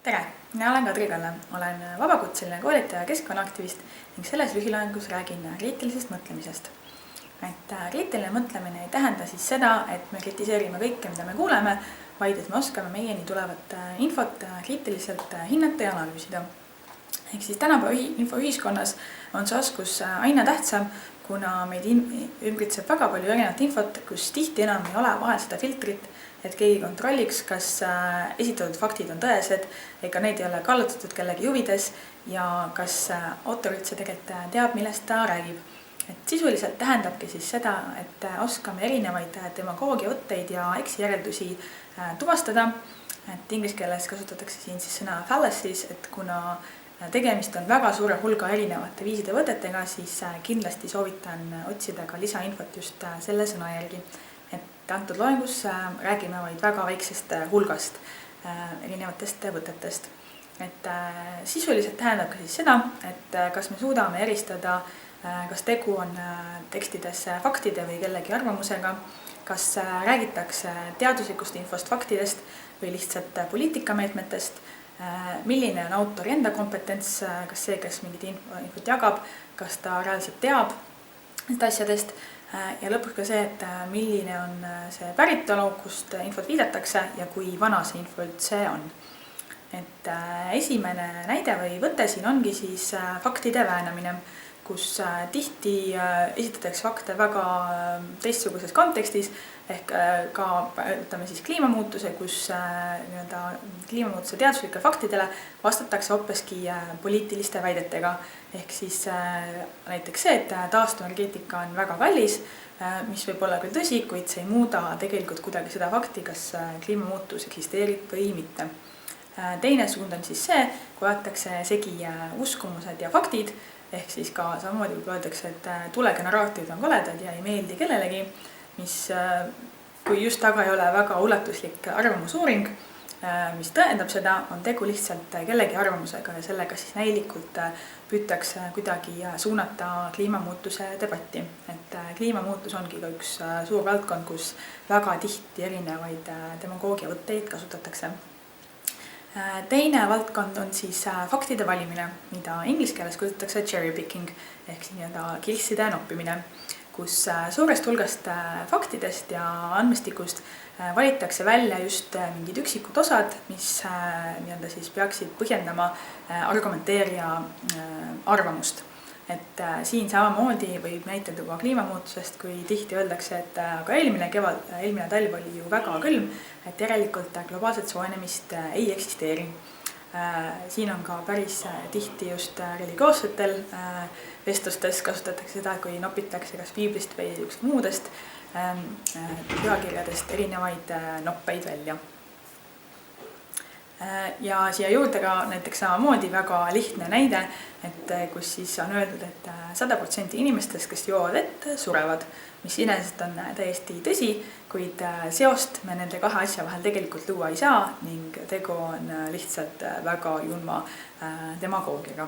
Tere! Mina olen Kadri Kalle, olen vabakutseline koolitaja ja keskkonnaaktivist ning selles lühiloengus räägin kriitilisest mõtlemisest. Kriitiline mõtlemine ei tähenda siis seda, et me kritiseerime kõike, mida me kuuleme, vaid et me oskame meieni tulevat infot kriitiliselt hinnata ja analüüsida. Ehk siis tänapäeva infoühiskonnas on see oskus aina tähtsam, kuna meid ümbritseb väga palju erinevat infot, kus tihti enam ei ole vahel seda filtrit, et keegi kontrolliks, kas esitatud faktid on tõesed, ega neid ei ole kallutatud kellegi huvides ja kas autorid see tegelikult teab, millest ta räägib. Sisuliselt tähendabki siis seda, et oskame erinevaid demagoogiavõtteid ja eksijäreldusi tuvastada. Inglise keeles kasutatakse siin siis sõna fallacies, et kuna tegemist on väga suure hulga erinevate viiside võtetega, siis kindlasti soovitan otsida ka lisainfot just selle sõna järgi. Antud loengus räägime vaid väga väiksest hulgast erinevatest võtetest. Sisuliselt tähendab ka siis seda, et kas me suudame eristada, kas tegu on tekstides faktide või kellegi arvamusega, kas räägitakse teaduslikust infost faktidest või lihtsalt poliitikameetmetest, milline on autori enda kompetents, kas see, kes mingit infot jagab, kas ta reaalselt teab asjadest ja lõpuks ka see, et milline on see päritolu, kust infot viidatakse ja kui vana see info üldse on. Esimene näide või võte siin ongi siis faktide väänamine, kus tihti esitatakse fakte väga teistsuguses kontekstis, ehk ka ütleme siis kliimamuutuse, kus kliimamuutuse teaduslikele faktidele vastatakse hoopiski poliitiliste väidetega. Ehk siis näiteks see, et taastuvenergeetika on väga kallis, mis võib olla küll tõsi, kuid see ei muuda tegelikult kuidagi seda fakti, kas kliimamuutus eksisteerib või mitte. Teine suund on siis see, kui aetakse segi uskumused ja faktid, ehk siis ka samamoodi võib öeldakse, et tulegeneraatorid on koledad ja ei meeldi kellelegi, mis kui just taga ei ole väga ulatuslik arvamusuuring, mis tõendab seda, on tegu lihtsalt kellegi arvamusega ja sellega siis näilikult püütakse kuidagi suunata kliimamuutuse debatti. Kliimamuutus ongi ka üks suur valdkond, kus väga tihti erinevaid demagoogiavõtteid kasutatakse. Teine valdkond on siis faktide valimine, mida inglise keeles kasutatakse cherry picking ehk kilsside noppimine, kus suurest hulgast faktidest ja andmestikust valitakse välja just mingid üksikud osad, mis siis peaksid põhjendama argumenteerija arvamust. Siin samamoodi võib näitada juba kliimamuutusest, kui tihti öeldakse, et aga eelmine talv oli ju väga külm, et järelikult globaalset soojenemist ei eksisteeri. Siin on ka päris tihti just religioossetel vestlustes kasutatakse seda, kui nopitakse kas piiblist või muudest pühakirjadest erinevaid noppeid välja. Ja siia juurde ka näiteks samamoodi väga lihtne näide, et kus siis on öeldud, et 100% inimestest, kes joovad vett, surevad, mis iseenesest on täiesti tõsi, kuid seost me nende kahe asja vahel tegelikult luua ei saa ning tegu on lihtsalt väga julma demagoogiaga.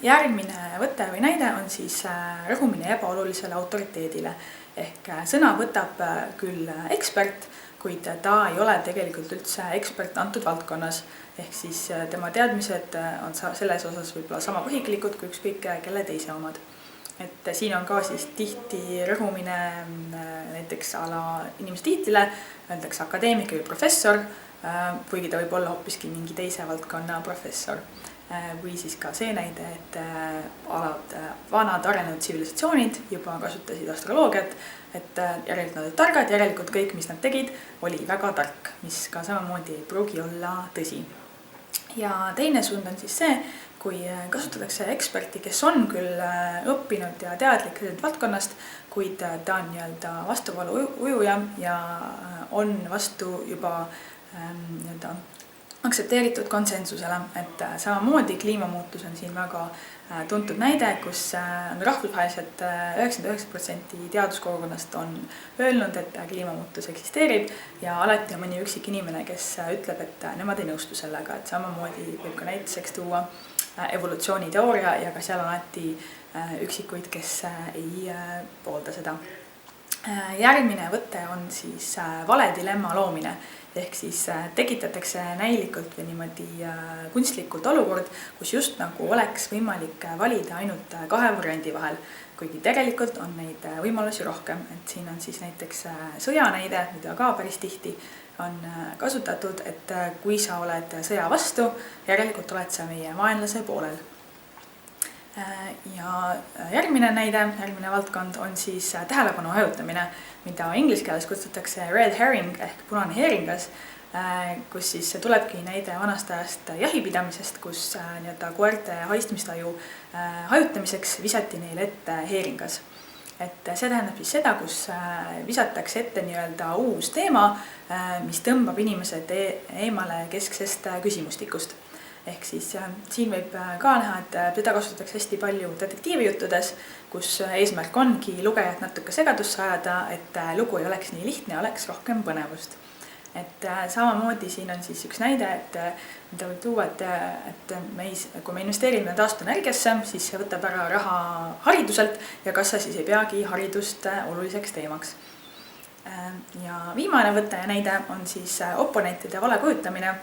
Järgmine võte või näide on siis rõhumine ebaolulisele autoriteedile. Ehk sõna võtab küll ekspert, kuid ta ei ole tegelikult üldse ekspert antud valdkonnas. Ehk siis tema teadmised on selles osas võib-olla sama põhiklikud kui ükskõik kelle teise omad. Siin on ka siis tihti rõhumine näiteks inimese tiitlile, öeldakse akadeemik või professor, kuigi ta võib olla hoopiski mingi teise valdkonna professor. Või siis ka see näide, et vanad arenenud tsivilisatsioonid juba kasutasid astroloogiat, et järelikult nad olid targad, järelikult kõik, mis nad tegid, oli väga tark, mis ka samamoodi ei pruugi olla tõsi. Ja teine suund on siis see, kui kasutatakse eksperti, kes on küll õppinud ja teadlik valdkonnast, kuid ta on vastuvalu ujuja ja on vastu juba aktsepteeritud konsensusele, et samamoodi kliimamuutus on siin väga tuntud näide, kus on rahvusvaheliselt 99% teaduskogukonnast on öelnud, et kliimamuutus eksisteerib ja alati on mõni üksik inimene, kes ütleb, et nemad ei nõustu sellega, et samamoodi võib ka näiteks tuua evolutsiooniteooria ja ka seal on alati üksikuid, kes ei poolda seda. Järgmine võte on siis vale dilemma loomine. Ehk siis tekitatakse näilikult või niimoodi kunstlikult olukord, kus just nagu oleks võimalik valida ainult 2 variandi vahel, kuigi tegelikult on neid võimalusi rohkem. Et siin on siis näiteks sõjanäide, mida ka päris tihti on kasutatud, et kui sa oled sõja vastu, järelikult oled sa meie vaenlase poolel. Ja järgmine näide, järgmine valdkond on siis tähelepanu hajutamine, mida inglise keeles kutsutakse red herring ehk punane heeringas, kus siis tulebki näide vanast ajast jahipidamisest, kus koerte haistmistaju hajutamiseks visati neile ette heeringas. Et see tähendab siis seda, kus visatakse ette nii-öelda uus teema, mis tõmbab inimesed eemale kesksest küsimustikust. Ehk siis siin võib ka näha, et seda kasutatakse hästi palju detektiivijuttudes, kus eesmärk ongi lugejat natuke segadusse ajada, et lugu ei oleks nii lihtne, oleks rohkem põnevust. Et samamoodi siin on siis üks näide, mida võib tuua, et kui me investeerime taastuvenergiasse, siis see võtab ära raha hariduselt ja kas sa siis ei peagi haridust oluliseks teemaks. Ja viimane võte ja näide on siis oponentide vale kujutamine,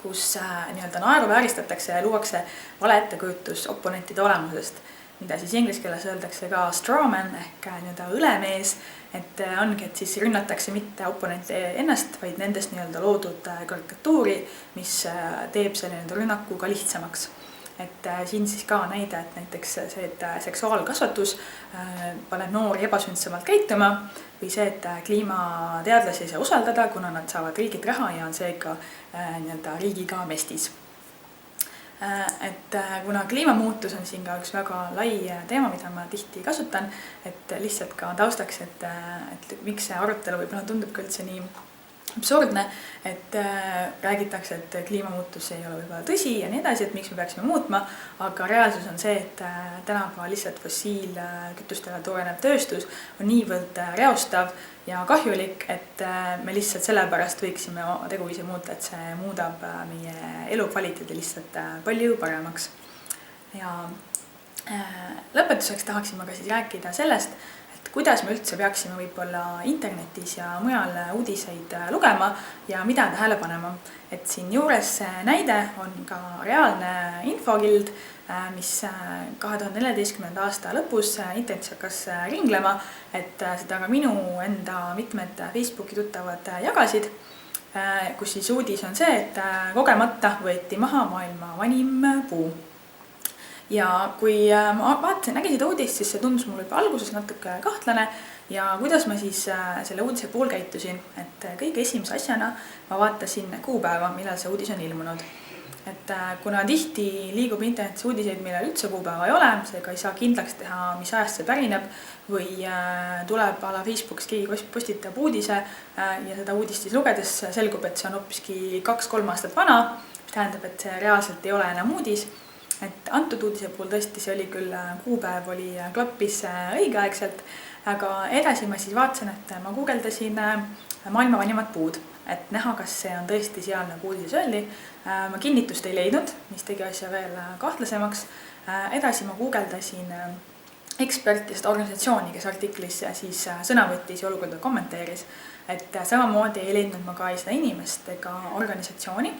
kus nii-öelda naeruvääristatakse ja luuakse vale ettekujutus oponentide olemusest, mida siis inglise keeles öeldakse ka strawman ehk nii-öelda õlemees, et ongi, et siis rünnatakse mitte oponenti ennast, vaid nendest nii-öelda loodud karikatuuri, mis teeb selle rünnaku ka lihtsamaks. Et siin siis ka näide, et näiteks see, et seksuaalkasvatus paneb noori ebasündsamalt käituma või see, et kliimateadlasi ei saa usaldada, kuna nad saavad riigilt raha ja on seega nii-öelda riigiga mestis. Et kuna kliimamuutus on siin ka üks väga lai teema, mida ma tihti kasutan, et lihtsalt ka taustaks, et miks see arutelu võib-olla tundub ka üldse nii absurdne, et räägitakse, et kliimamuutus ei ole võib-olla tõsi ja nii edasi, et miks me peaksime muutma, aga reaalsus on see, et tänapäeval lihtsalt fossiilkütustega toorenev tööstus on niivõrd reostav ja kahjulik, et me lihtsalt sellepärast võiksime teguviisi muuta, et see muudab meie elukvaliteedi lihtsalt palju paremaks. Ja lõpetuseks tahaksin ma ka siis rääkida sellest, kuidas me üldse peaksime võib-olla internetis ja mujal uudiseid lugema ja mida tähele panema. Et siin juures näide on ka reaalne infogild, mis 2014. aasta lõpus internetis hakkas ringlema, et seda ka minu enda mitmed Facebooki tuttavad jagasid, kus siis uudis on see, et kogemata võeti maha maailma vanim puu. Ja kui ma nägin seda uudist, siis see tundus mul juba alguses natuke kahtlane ja kuidas ma siis selle uudise puhul käitusin, et kõige esimese asjana ma vaatasin kuupäeva, millal see uudis on ilmunud. Et kuna tihti liigub internetis uudiseid, millel üldse kuupäeva ei ole, seega ei saa kindlaks teha, mis ajast see pärineb või tuleb ala Facebookis keegi postitab uudise ja seda uudist siis lugedes selgub, et see on hoopiski 2-3 aastat vana, mis tähendab, et see reaalselt ei ole enam uudis. Et antud uudise puhul tõesti see oli küll, kuupäev oli klappis õigeaegselt, aga edasi ma siis vaatasin, et ma guugeldasin maailma vanimad puud, et näha, kas see on tõesti seal nagu uudises öeldi. Ma kinnitust ei leidnud, mis tegi asja veel kahtlasemaks. Edasi ma guugeldasin eksperti seda organisatsiooni, kes artiklis siis sõna võttis ja olukorda kommenteeris, et samamoodi ei leidnud ma ka seda inimest ega organisatsiooni.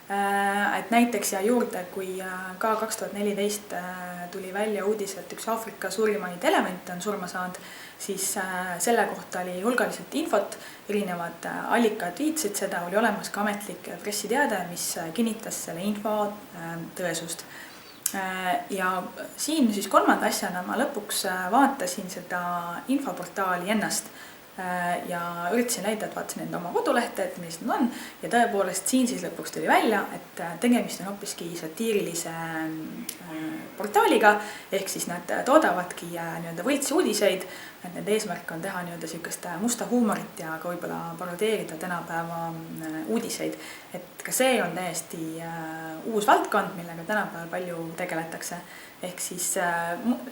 Et näiteks ja juurde, kui ka 2014 tuli välja uudis, et üks Aafrika suurimaid elemente on surma saanud, siis selle kohta oli hulgaliselt infot, erinevad allikad viitsid seda, oli olemas ka ametlik pressiteade, mis kinnitas selle info tõesust. Ja siin siis kolmanda asjana ma lõpuks vaatasin seda infoportaali ennast ja üritasin leida, et vaatasin enda oma kodulehte, et millised nad on ja tõepoolest siin siis lõpuks tuli välja, et tegemist on hoopiski satiirilise portaaliga, ehk siis nad toodavadki nii-öelda võltsuudiseid, et nende eesmärk on teha nii-öelda sükest musta huumorit ja ka võib-olla parodeerida tänapäeva uudiseid. Et ka see on täiesti uus valdkond, millega tänapäeval palju tegeletakse. Ehk siis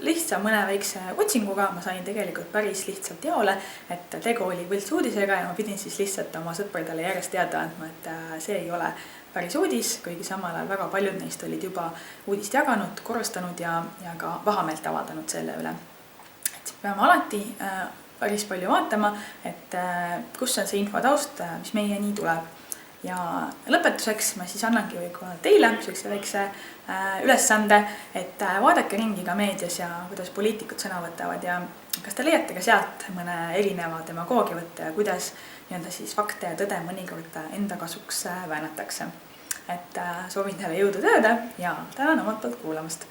lihtsa mõne väikse otsinguga ma sain tegelikult päris lihtsalt jaole, et tegu oli võltsuudisega ja ma pidin siis lihtsalt oma sõpradele järjest teada andma, et see ei ole päris uudis, kuigi samal ajal väga paljud neist olid juba uudist jaganud, korrastanud ja ka vahameelt avaldanud selle üle. Et peame alati päris palju vaatama, et kus on see infotaust, mis meieni tuleb. Ja lõpetuseks ma siis annangi võib-olla teile sellise väikse ülesande, et vaadake ringi ka meedias ja kuidas poliitikud sõna võtavad ja kas te leiate ka sealt mõne erineva demagoogiavõtte ja kuidas siis fakte ja tõde mõnikord enda kasuks väänatakse. Et soovin teile jõudu tööle ja tänan omalt poolt kuulamast.